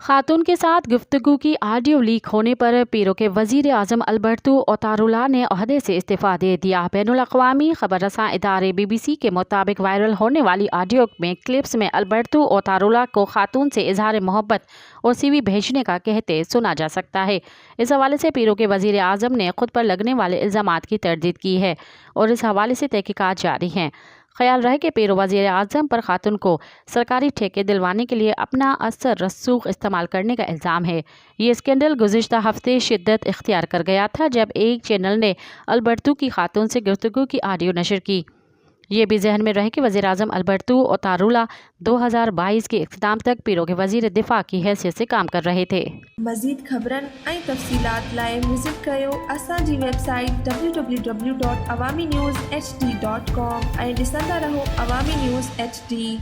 खातून के साथ गुफ्तगू की ऑडियो लीक होने पर पीरो के वजीर आजम अल्बर्टो ओतारोला ने ओहदे से इस्तीफा दे दिया। बैनुल-अक़वामी खबर रसां इदारे BBC के मुताबिक वायरल होने वाली ऑडियो में क्लिप्स में अल्बर्टो ओतारोला को खातून से इजहार मोहब्बत और CV भेजने का कहते सुना जा सकता है। इस हवाले से पीरो के वजीर आजम ने खुद पर लगने वाले इल्ज़ामात की तरदीद की है और इस हवाले से तहकीकात जारी हैं। ख्याल रहे कि पीरो वज़ीर आज़म पर खातून को सरकारी ठेके दिलवाने के लिए अपना असर रसूख इस्तेमाल करने का इल्ज़ाम है। ये स्कैंडल गुज़िश्ता हफ्ते शिद्दत इख्तियार कर गया था जब एक चैनल ने अल्बर्टो की खातून से गुफ्तगू की ऑडियो नशर की। ये भी जहन में रहे कि वज़ीर आज़म अल्बर्टो ओतारोला 2022 के इख्तिताम तक पीरो के वज़ीर दिफ़ा की हैसियत से काम कर रहे थे। मज़ीद ख़बरनि ऐं तफ़सीलात लाइ विज़िट कयो असांजी वेबसाइट www.awamiNewsHD.com ऐं ॾिसंदा रहो अवामी न्यूज़ HD।